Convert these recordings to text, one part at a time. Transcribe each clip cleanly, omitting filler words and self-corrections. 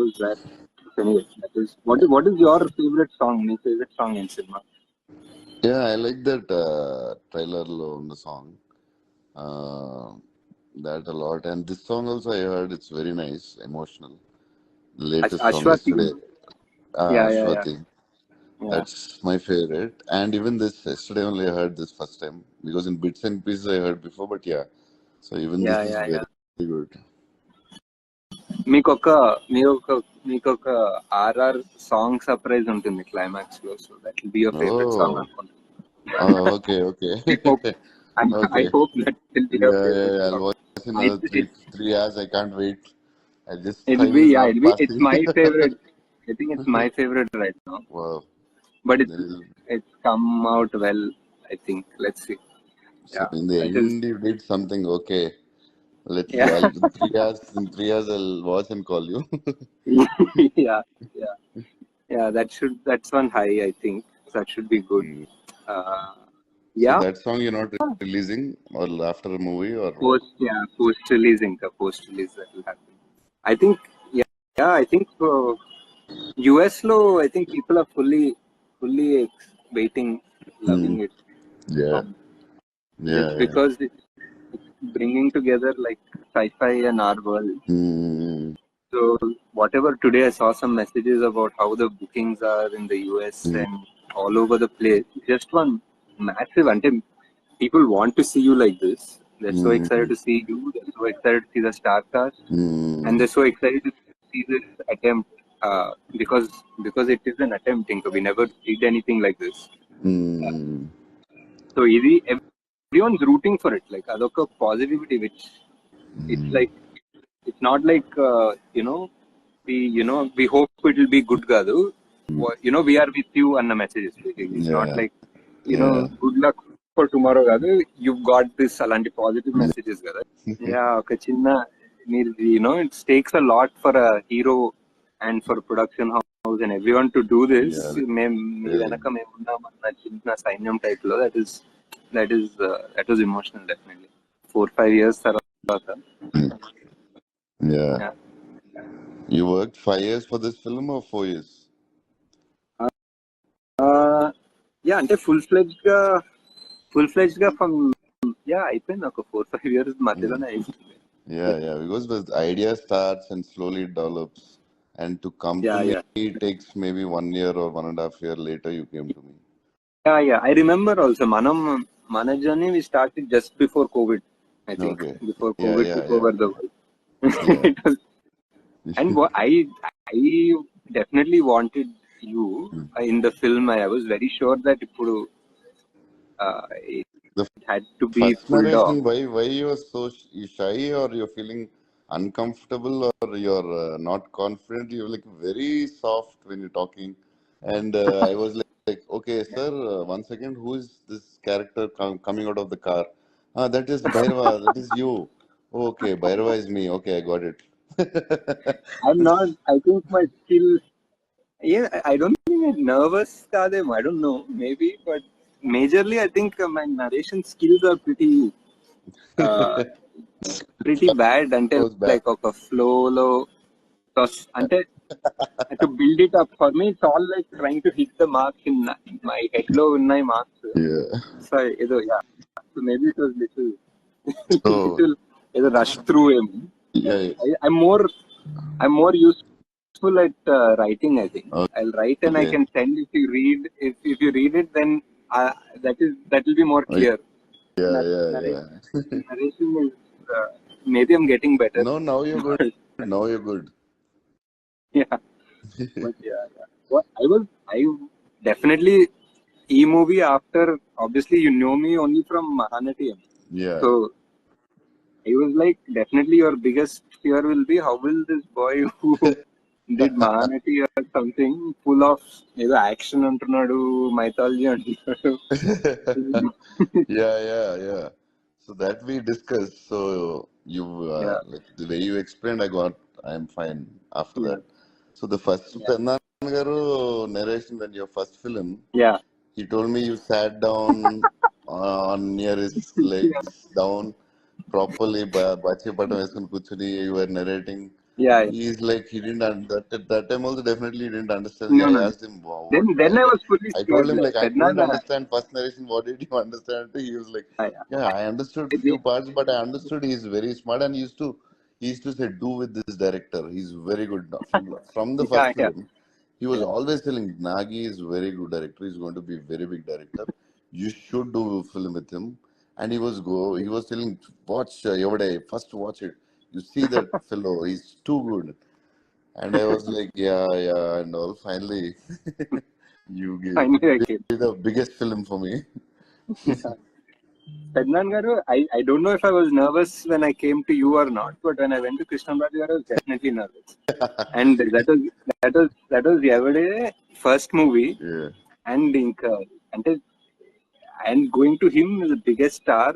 was that. Anyway, that is what is your favorite song? My favorite song in cinema. Yeah, I like that trailer on the song. Uh, that a lot. And this song also I heard it's very nice, emotional. The latest song Ashwati. yesterday, Yeah, yeah, yeah, Ashwati. yeah, That's my favorite. And even this yesterday only I heard this first time because in bits and pieces I heard before, but yeah. So even this yeah, is yeah, very yeah. good. మీకు ఒక మీకు ఒక RR song surprise ఉంటుంది climax లో, so that will be your favourite song Oh, అనుకుంటా. okay, okay. I hope I Okay. hope that will be your Yeah, favorite I'll song. watch in It, another it, 3 hours. I can't wait. I just it'll time be, is yeah, not it'll be, it's passing. my favorite. I think it's my favorite right now, Wow. but There is, it's come out well, I think. Let's see. so Yeah, in the that is, end, you did something. Okay. yeah. In 3 hours. In 3 hours, I'll watch and call you. Yeah, yeah, yeah. That's one high, I think. That should be good. Mm. Uh, So yeah, that song you're not releasing or after a movie or what? post release that will happen. I think, yeah, yeah. I think US lo, I think people are fully waiting, loving Mm. it. Yeah. Um, Yeah. just Yeah. because it's bringing together like sci-fi and our world. Mm. So whatever today I saw some messages about how the bookings are in the US Mm. and all over the place. Just one massive until people want to see you like this. They're so excited Mm. to see you. They're so excited to see the star cast, and Mm. they're so excited to see this attempt because it is an attempt. Inka. We never did anything like this. Mm. So everyone's rooting for it. Like adoka positivity, which it's like it's not like we hope it will be good kadu. We are with you and the messages. Basically. It's not Yeah. like Yeah. good luck for tomorrow kadu. You've got this alanti positive messages kada. Yeah, ఒక చిన్న మీరు it takes a lot for a hero and for production house and everyone to do this. Yeah. Me Really. వెనక మేము ఉన్నామన్న చిన్న సైన్యం type లో that was emotional definitely. 4-5 years తర్వాత. Yeah. Yeah. You worked 5 years for this film or 4 years? Yeah, అంటే full fledged గా from అయిపోయింది ఒక 4-5 years మధ్యలోనే అయిపోయింది. Yeah. Because the idea starts and slowly develops. And to come to me, Yeah. it takes maybe 1 year or 1.5 year later you came to me. Yeah. I remember also మన journey we started just before COVID, I think. Okay. Before COVID took over the world. Yeah. It was, and I definitely wanted you in the film. I was very sure that ఇప్పుడు it The had to be first pulled off. narration, why you are so shy or you're feeling uncomfortable or you're not confident? You're like very soft when you're talking. And I was like, okay, sir, 1 second, who is this character coming out of the car? That is Bhairava, that is you. Oh, okay, Bhairava is me. Okay, I got it. I'm not. I think my skills. Yeah, I don't think I'm nervous. Kadem, I don't know. Maybe, but majorly, I think my narration skills are uh, pretty bad until Goes back. like a flow low. Until to build it up for me, it's all like trying to hit the mark in my head low in my marks. Yeah. So, yeah. So maybe it was little, So, little rush through him. yeah. I'm more useful at writing. I think I'll write and I Okay. can send. If you read, if you read it, then that will be more clear. Yeah. Narration is maybe I'm getting better. No, now you're good. Now you're good. Yeah, but yeah. What I definitely movie after. Obviously, you know me only from Mahanatiyam. Yeah. So I was like, definitely your biggest fear will be how will this boy who did Mahanati or something full of action antunnadu, mythology antunnadu. Yeah. So that we discussed. So you Yeah, like the way you explained, I'm fine after yeah, that. So the first yeah, Pennan Garu narration when your first film, yeah, he told me you sat down on near his legs down properly, bachi patam veskoni kuchuni, you were narrating. Yeah, He's like he didn't that time also definitely he didn't understand. no, I no. asked him what Then I like was fully I told scared. him Like like I couldn't Pednana, understand first narration. What did you understand? He was like, yeah, yeah, I understood yeah. few parts, but I understood he's very smart and he used to say do with this director. He's very good from the first Yeah, yeah, film. He was yeah. always telling Nagi is very good director. He's going to be very big director. You should do a film with him. And he was telling watch every day. First watch it. You see that fellow. He's too good. And I was like, yeah, yeah, and all. Finally, you Finally, I came. gave the biggest film for me. Pednan garu, I don't know if I was nervous when I came to you or not, but when I went to Krishnamurti garu, I was definitely nervous. And that was every first movie, Yeah. and and going to him is the biggest star.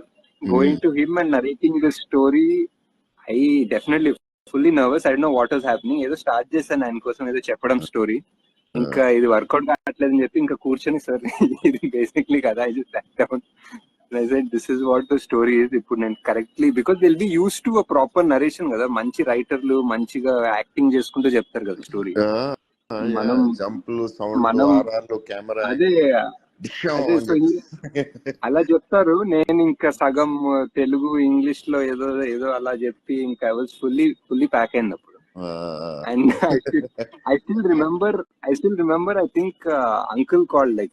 Going Mm. to him and narrating the story, I definitely fully nervous. I don't know what was happening. ఏదో start చేశాను ఆయన కోసం ఏదో చెప్పడం story. ఇంకా ఇది work out కావట్లేదని చెప్పి ఇంకా కూర్చొని సార్ ఇది బేసిక్లీ కదా I just down. I said, this is what the story is. ఇప్పుడు నేను correctly because will be used to a proper narration కదా, మంచి రైటర్లు మంచిగా యాక్టింగ్ చేసుకుంటూ చెప్తారు కదా స్టోరీ. Yeah, మనం జంప్లు సౌండ్లు మనం ఆర్ఆర్లు కెమెరా అదే అదే అని సో చెప్పి అలా చెప్తారు. నేను ఇంకా సగం తెలుగు ఇంగ్లీష్ లో ఏదో ఏదో అలా చెప్పి ఇంకా ఐ వాజ్ ఫుల్లీ ప్యాక్ అయింది అప్పుడు. And I still remember, I think uncle called, like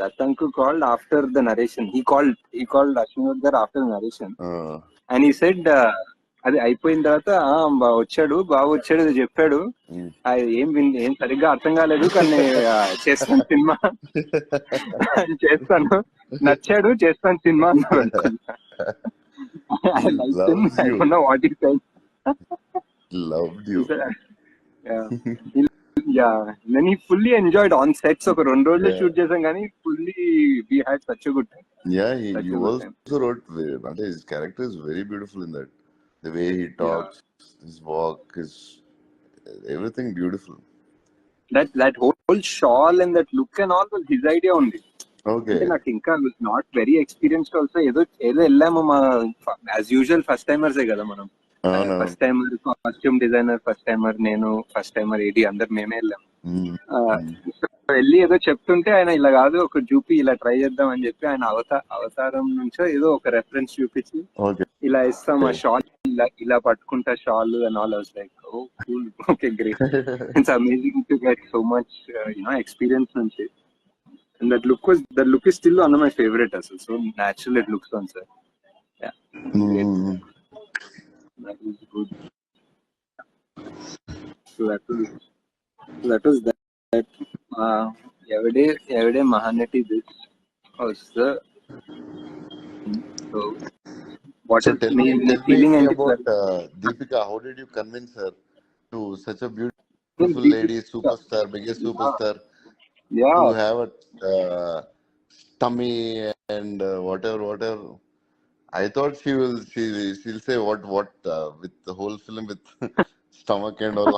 that uncle called after the narration. He called Ashwin there after the narration. And he said, అది అయిపోయిన తర్వాత వచ్చాడు బాబు వచ్చాడు ఇది చెప్పాడు, ఏం సరిగ్గా అర్థం కాలేదు కానీ చేస్తాను సినిమా చేస్తాను, నచ్చాడు చేస్తాను సినిమా అన్నాడు అనుకుంటా. I he liked him. loves I you, don't know what he said. loved He you. said, yeah. Yeah. Then he fully enjoyed on sets. ఒక 2 రోజులు Yeah, షూట్ చేసాం కానీ fully we had such a good time. yeah, Such you a good time. also wrote అంటే his character is very beautiful in that, the way he Yeah. talks, his walk, his everything beautiful. That whole shawl and that look and all was his idea only. అంటే Okay. నాకు ఇంకా not very experienced also, ఏదో ఏదో వెళ్ళాము మా as usual first టైమర్సే కదా మనం. అవునవును. First timer costume designer, first timer నేను, ఫస్ట్ టైమర్ ఏడి అందరు మేమే వెళ్ళాము. వెళ్ళి ఏదో చెప్తుంటే ఆయన ఇలా కాదు ఒక చూపి ఇలా ట్రై చేద్దాం అని చెప్పి ఆయన అవతారం నుంచో ఏదో ఒక రెఫరెన్స్ చూపించి ఓకే. ఇలా ఇస్తాం ఆ షాల్ ఇలా పట్టుకుంటా shawl and all. Was like oh cool, okay great, it's amazing to get so much experience నుంచి. And that look is still one of my favorite as well. So natural it looks on, sir. Yeah, great. That was good. So that was that. Everyday Mahanati this was the. So what So is tell me me feeling and about Deepika. How did you convince her to such a beautiful lady, superstar, biggest superstar, to yeah. have a tummy and whatever. I thought she'll say what with the whole film with stomach and all.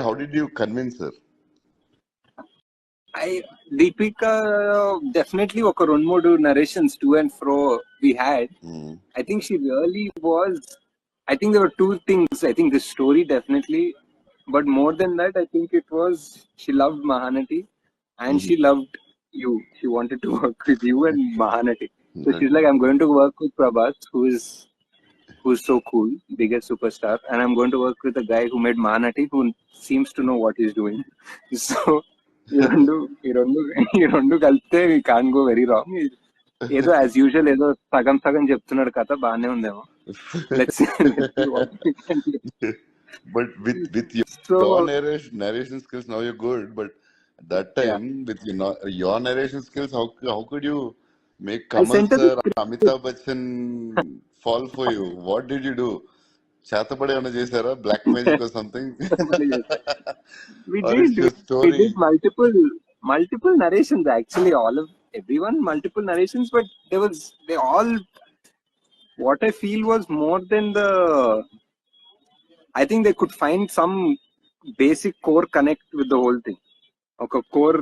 How did you convince her? Deepika definitely ఒక 2-3 narrations to and fro we had. I think she really was. I think there were 2 things. I think the story definitely, but more than that, I think it was she loved Mahanati and she loved you. She wanted to work with you and Mahanati. So she's like, I'm going to work with Prabhas, who's so cool, biggest superstar, and I'm going to work with a guy who made Mahanati, who seems to know what he's doing. So ఈ రెండు కలిపితే we can't go very wrong. ఏదో as usual ఏదో సగం చెప్తున్నాడు కథ, బాగానే ఉందేమో. Let's see what we can do. But with your narration skills now you're good. But at that time with your narration skills, how could you make Kamal sir, Amitabh Bachchan fall for you? What did you do? చేతపడి ఏమైనా చేశారా, black magic or something? Or it's your story? We did multiple narrations actually, everyone multiple narrations, but they all, what I feel was more than I think they could find some basic core connect with the whole thing. ఒక core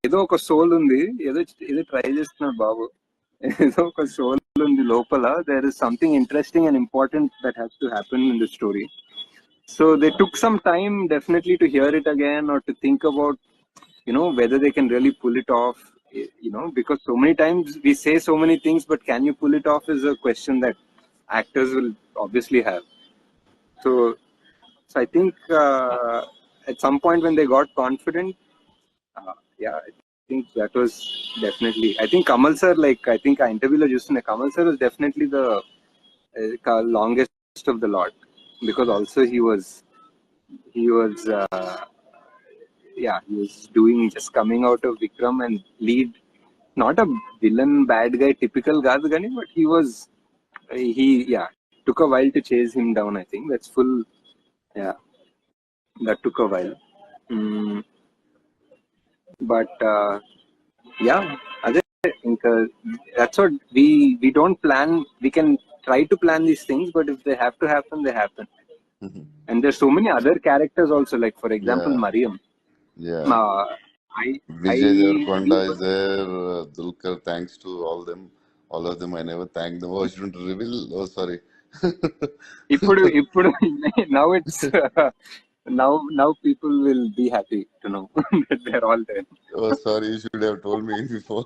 ఏదో ఒక soul ఉంది, ఏదో try చేస్తున్నాడు బాబు, ఏదో ఒక soul the Lopala, there is something interesting and important that has to happen in the story. So they took some time definitely to hear it again or to think about, whether they can really pull it off, because so many times we say so many things, but can you pull it off is a question that actors will obviously have. So I think at some point when they got confident, I think that was definitely. I think Kamal sir, I think I interviewed just Kamal sir was definitely the longest of the lot, because also he was he was doing just coming out of Vikram and lead, not a villain bad guy typical Gazgani, but he took a while to chase him down. I think that's full. Yeah, that took a while. Mm, but I think that's what we don't plan. We can try to plan these things, but if they have to happen, they happen. And there's so many other characters also, like for example, Yeah, Mariam. yeah. Uh, I Vijay Devarkonda I is there. Dulkar, thanks to all them. All of them, I never thank them. Oh, I shouldn't reveal. Oh, sorry. ఇప్పుడు now it's now people will be happy to know that they're all there. Oh, sorry. You should have told me before.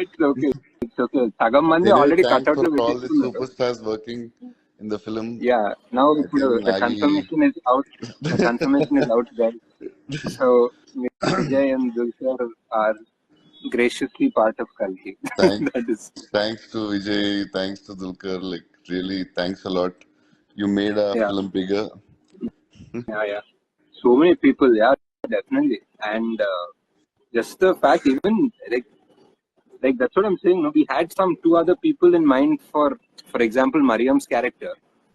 It's okay. It's okay. సగం మంది Anyway, already thanks for కట్అవుట్లు all the పెట్టేసుకున్నారు. superstars working in the film. Yeah. Now I ఇప్పుడు think the Nagi. confirmation is out. The confirmation is out, guys. So Vijay and Dulkar are graciously part of Kalki. Thanks, That is. thanks to Vijay. Thanks to Dulkar. Like, really, thanks a lot. You made a Yeah. film bigger. Yeah. So many people. Yeah, definitely. And just the fact, even like that's what I'm saying. No, we had some two other people in mind for example, Mariam's character,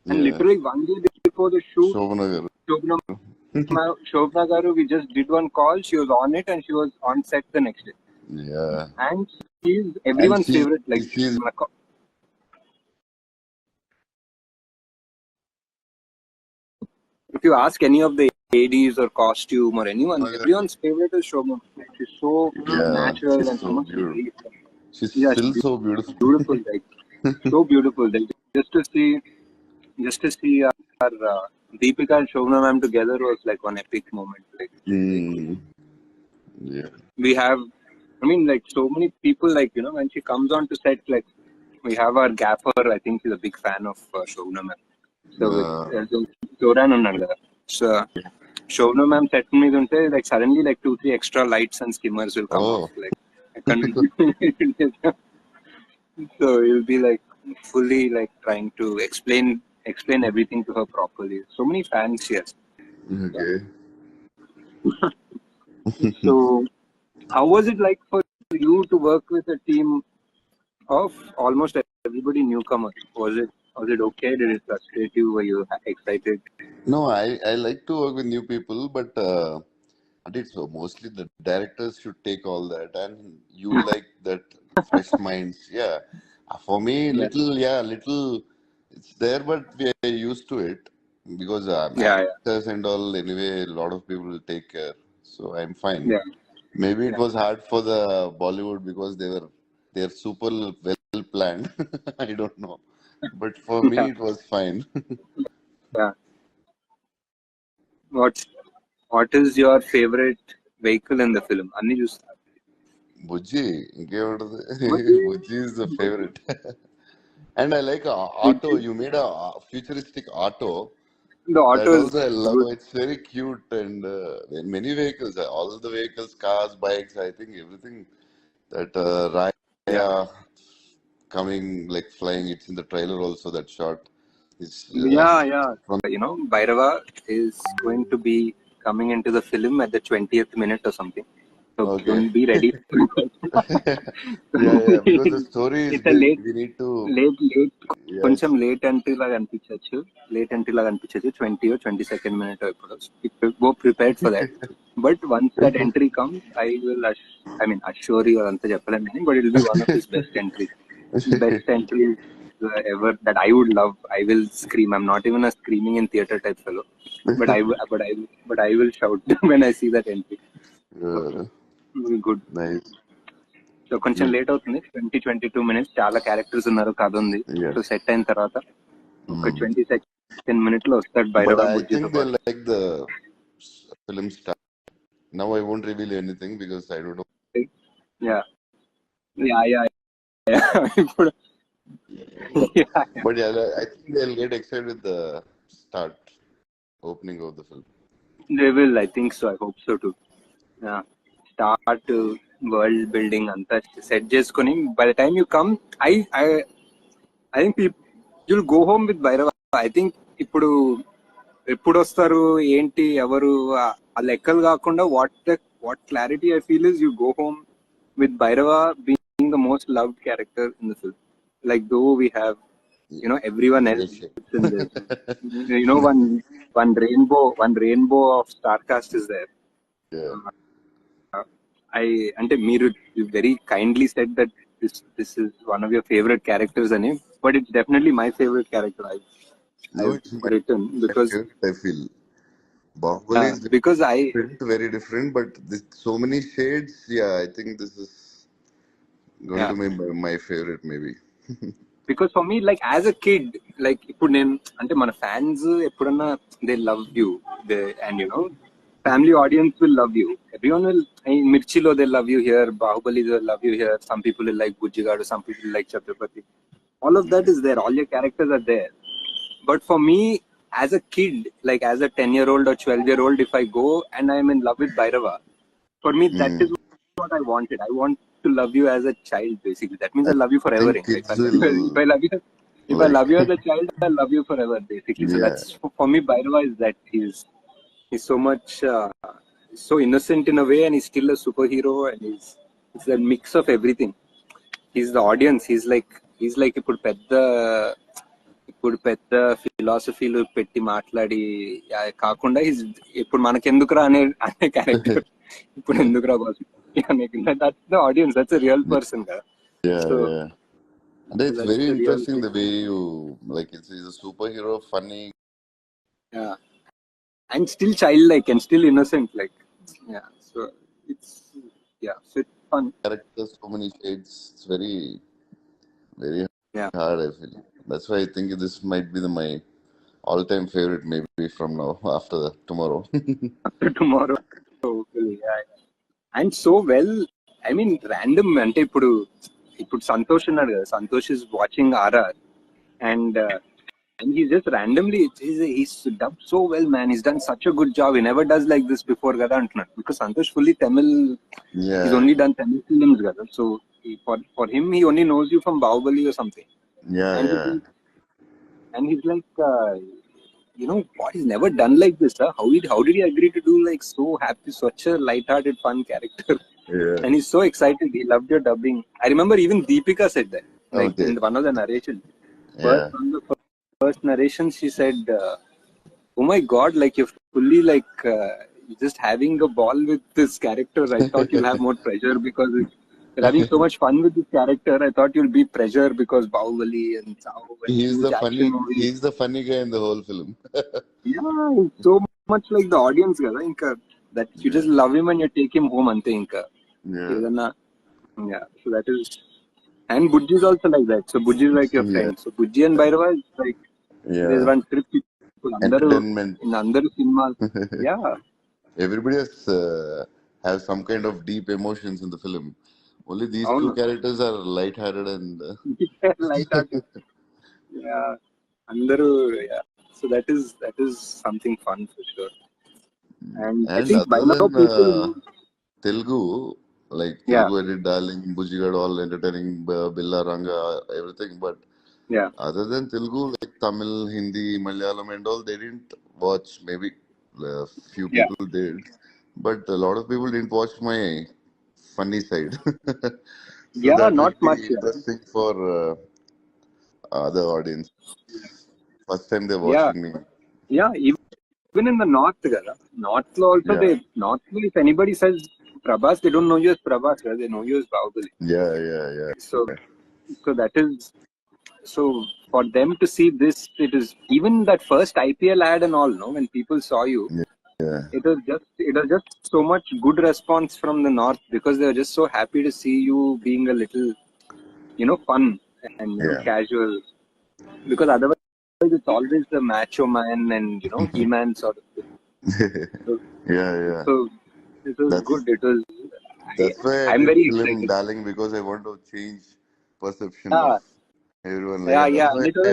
and Yeah. literally 1 day before the shoot, Shobana garu. Shobna Garu, we just did one call. She was on it, and she was on set the next day. Yeah. And she's And everyone's favorite. Like she's if you ask any of the ADs or costume or anyone, everyone's favorite is Shobna. She's so natural she's and so beautiful. She's yeah, still so beautiful. beautiful, like so beautiful. Like just to see our Deepika and Shobna ma'am together was like one epic moment. Like Yeah. we have, I mean, like so many people, like when she comes on to set, like we have our gaffer. I think he's a big fan of Shobna ma'am. So Zoran unnadu kada. So Shobna ma'am set me unte like suddenly like 2-3 extra lights and skimmers will come off. Like I can't. So you'll be like fully like trying to explain everything to her properly. So many fans here. Okay. So how was it like for you to work with a team of almost everybody newcomer? Was it okay? Did it frustrate you? Were you excited? No, I like to work with new people, but I did so. Mostly the directors should take all that, and you like that fresh minds. Yeah. For me, little. It's there, but we are used to it because Yeah, actors and all. Anyway, a lot of people will take care, so I'm fine. yeah, Maybe it yeah, was hard for the Bollywood because they're super well planned. I don't know, but for me yeah, it was fine. yeah. What What is your favorite vehicle in the film? Anni just Bujji, ఇంకేముంటది? Bujji. Bujji is the favorite. And I like auto. Bujji. You made a futuristic auto. The That auto is also I love. good. It's very cute and many vehicles. All the vehicles, cars, bikes. I think everything that Yeah, Raya coming like flying. It's in the trailer also. That shot is yeah. from. Bhairava is going to be coming into the film at the 20th minute or something. So Okay. don't be ready. Yeah. Because the story is It's a big. We need to. late, Yes. కొంచెం late అంటే ఇలా కనిపించచ్చు 20 or 22nd minute go prepared for that, but once that entry comes I will assure you అంత చెప్పలేను, but it will be one of his best entries, ever that I would love. I will scream. I'm not even a screaming in theater type fellow, but I will shout when I see that entry. Uh, It will be good. nice. So కొంచెం late అవుతుంది, 22 minutes. చాలా characters ఉన్నారు, కథ ఉంది. Yes. So set అయిన తర్వాత ఒక 22nd minute లో వస్తాడు But Bhairava I బుజ్జితో think they పాటు. like the film style. Now I won't reveal anything because I don't know. Yeah yeah yeah yeah. ఇప్పుడు yeah, yeah. But yeah, I think they'll get excited with the start opening of the film. They will, I think so. I hope so too. Yeah. Start world building అంతా set చేసుకొని by the time you come, I think you'll go home with Bhairava. I think ఇప్పుడు ఎప్పుడు వస్తారు ఏంటి ఎవరు ఆ లెక్కలు కాకుండా what clarity I feel is you go home with Bhairava being the most loved character in the film. Like though we have everyone else Yes, yes. in this. one rainbow of star cast is there. Yeah. అంటే మీరు very kindly said that this is one of your favorite characters అని, but it's definitely my favorite character No, I've it's written my because favorite, I feel. Bahubali is because very different, but this, so many shades. Yeah, I think this is going yeah, to be my favorite, maybe. because for me, like as a kid, like ఇప్పుడు నేను అంటే మన fans ఎప్పుడన్నా they love you, and family audience will love you, everyone will. Mirchilo they love you here, Bahubali they love you here, some people will like Bujjigadu, some people will like Chhatrapati, all of that is there, all your characters are there. But for me, as a kid, like as a 10-year-old or 12-year-old, if I go and I'm in love with Bhairava, for me that is what I wanted. I want to love you as a child, basically. That means I love you I forever. think If kids I love you, if will I love you, if I like. love you as a child, I love you forever, basically. So Yeah, that's for me. Bhairava is that he's so much so innocent in a way, and he's still a superhero, and it's a mix of everything. He's the audience. He's like ఇప్పుడు పెద్ద ఫిలాసఫీలు పెట్టి మాట్లాడి కాకుండా ఇప్పుడు మనకెందుకురా అనే character. ఇప్పుడు ఎందుకురా boss, that's the audience, that's a real person కదా. yeah, so yeah. And it's that's very the real interesting thing. the way you like. He's a superhero, funny and still child like and still innocent like. So it's so it's fun. character, so many shades. It's very, very Yeah. hard, I feel. That's why I think this might be my all-time favorite, maybe from now after tomorrow. After tomorrow, hopefully. Yeah. And so well, I mean, random అంటే ఇప్పుడు సంతోష్ ఉన్నాడు కదా, Santosh is watching RR, and he's just randomly he's dubbed so well, man. He's done such a good job. He never does like this before కదా అంటున్నాడు, because Santosh fully Tamil. He's Yeah, only done Tamil films కదా, so for him he only knows you from Bahubali or something, yeah, and yeah, he's like what, he's never done like this, huh? How did he agree to do like so happy, such a light-hearted fun character? yeah. And he's so excited. He loved your dubbing. I remember even Deepika said that, like Okay. in one of the narrations. Yeah, On the first narration, she said, "Oh my God, like you're fully like just having a ball with this character. I thought you'll have more pressure because you're having so much fun with this character. I thought you'll be pressure because Bahubali and Sao and huge action movie." he's the funny guy in the whole film. Yeah, he's so much like the audience, కదా. ఇంకా that you just love him and you take him home అంతే. ఇంకా Yeah, ఏదన్నా so that is. And Bujji is also like that. So Bujji is like your yeah, friend. So Bujji and Bhairava is like there's yeah. one trip. People Entertainment. in అందరు సినిమాలు. Yeah. Everybody has have some kind of deep emotions in the film. Only these two అవును. characters are light-hearted and Light hearted. Yeah. అందరూ. Yeah. So that is something fun for sure. And I and think by other now than people. Telugu, like Yeah. Telugu Edit Darling, Bujigad, all entertaining, Billa Ranga, everything. But Yeah. other than Telugu, like Tamil, Hindi, Malayalam, and all, they didn't watch. Maybe a few Yeah. people did, but a lot of people didn't watch my funny side. So Yeah. that Not will be much. Yeah. interesting for the audience. First time they're Yeah. watching me. Yeah. Even in the north, కదా. North లో also Yeah, if anybody says Prabhas, they don't know you as Prabhas, right? They know you as Bahubali. yeah, yeah, yeah. So that is, so for them to see this, it is even that first IPL ad and all, no, when people saw you, Yeah. Yeah. it was just so much good response from the north because they were just so happy to see you being a little, fun and Yeah. casual. Because otherwise it's always the macho man and He-Man sort of thing. So, Yeah, yeah. so it was That's good. It was. that's why I I'm did very film excited. Darling, because I want to change perception of Yeah, everyone. Like, yeah, and that's yeah. why And it was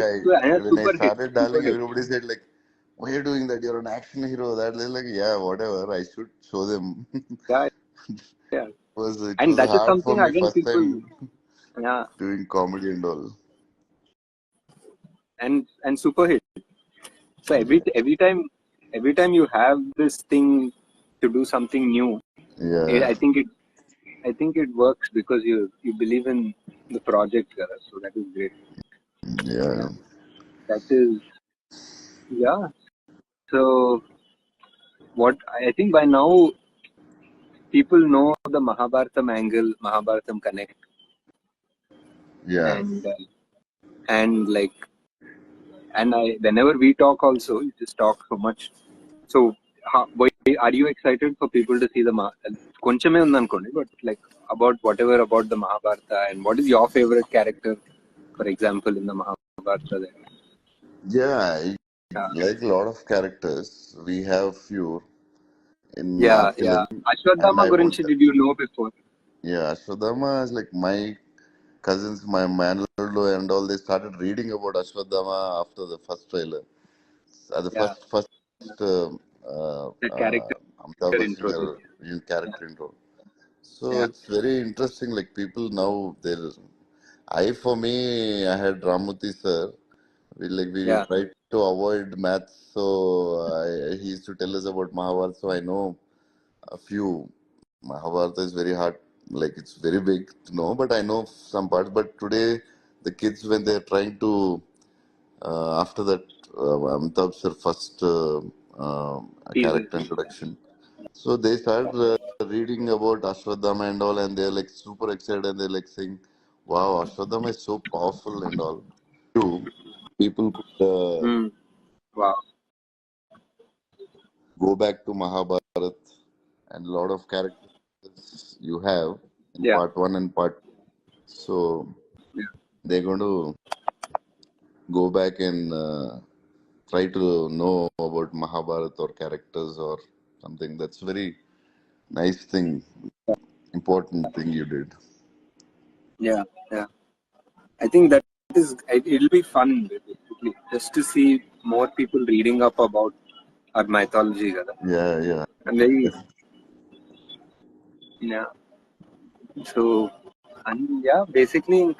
and a when I super hit, started super Darling, hit. everybody said like, "Why are you doing that? You're an action hero." That they're like, yeah, whatever. I should show them. Yeah, yeah. It was And that is hard for something me again first people. time Yeah, doing comedy and all. and super hit. So Yeah, every time you have this thing to do something new, yeah, I think it works because you believe in the project, Gaurav. So that is great. yeah, Yeah, that is yeah. So what I think by now people know the Mahabharatam angle, Mahabharatam connect, yeah. and uh, and like and I whenever we talk also, we just talk so much. So are you excited for people to see the కొంచెమే ఉందనుకోండి, but like about whatever about the Mahabharata, and what is your favorite character, for example, in the Mahabharata there? Yeah, I Yeah, like a lot of characters. We have few in our yeah. film, and Ashwadama I గురించి won't. did you know before? Yeah, Ashwadama is like my cousins, my manlord and all. They started reading about Ashwadama after the first trailer. The Yeah, first uh, uh, the character Amitabh introduction. Bachchan real character intro. So Yeah, it's very interesting. Like people now, for me, I had Ramuti sir. We yeah, tried to avoid maths, so he used to tell us about Mahabharata. So I know a few. Mahabharata is very hard, like it's very big to know, but I know some parts. But today, the kids, when they're trying to, after that, Amitabh sir first teases. character introduction, so they start reading about Ashwadama and all, and they're like super excited, and they're like saying, "Wow, Ashwadama is so powerful and all." True, people could Hmm. Wow. go back to Mahabharat, and a lot of characters you have in Yeah, part one and part two. So yeah, they're going to go back and try to know about Mahabharat or characters or something. That's very nice thing, important thing you did. yeah, yeah. I think that it'll be fun basically, just to see more people reading up about our mythology, kada. Yeah, yeah. And very yeah. So and yeah, basically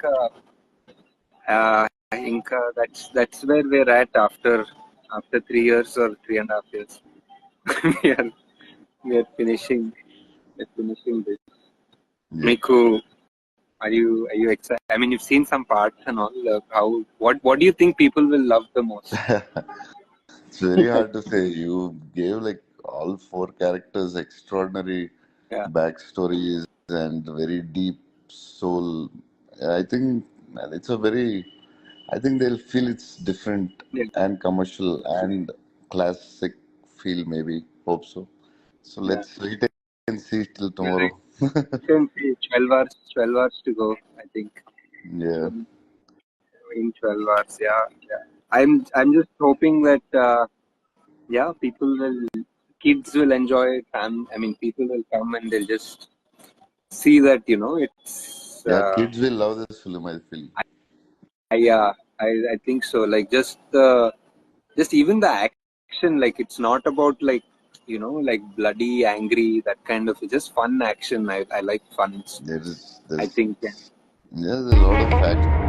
that's where we're at after 3 years or 3.5 years. we are we are finishing we're finishing this. Yeah. Miku, are you excited? I mean, you've seen some parts and all. How what do you think people will love the most? It's very hard to say. You gave like all four characters extraordinary Yeah, backstories and very deep soul. I think it's a very, I think they'll feel it's different yeah. and commercial and classic feel, maybe. Hope so. So Yeah. let's wait and see till Well, tomorrow. can see 12 hours to go, I think. Yeah. In 12 hours, yeah, yeah. I'm just hoping that yeah, kids will enjoy it, and I mean, people will come and they'll just see that it's Yeah, kids will love this film, I feel. I think so. Like just even the action, like it's not about like like bloody, angry, that kind of. It's just fun action. I like fun. There is, I there's, think. Yeah. there's a lot of facts.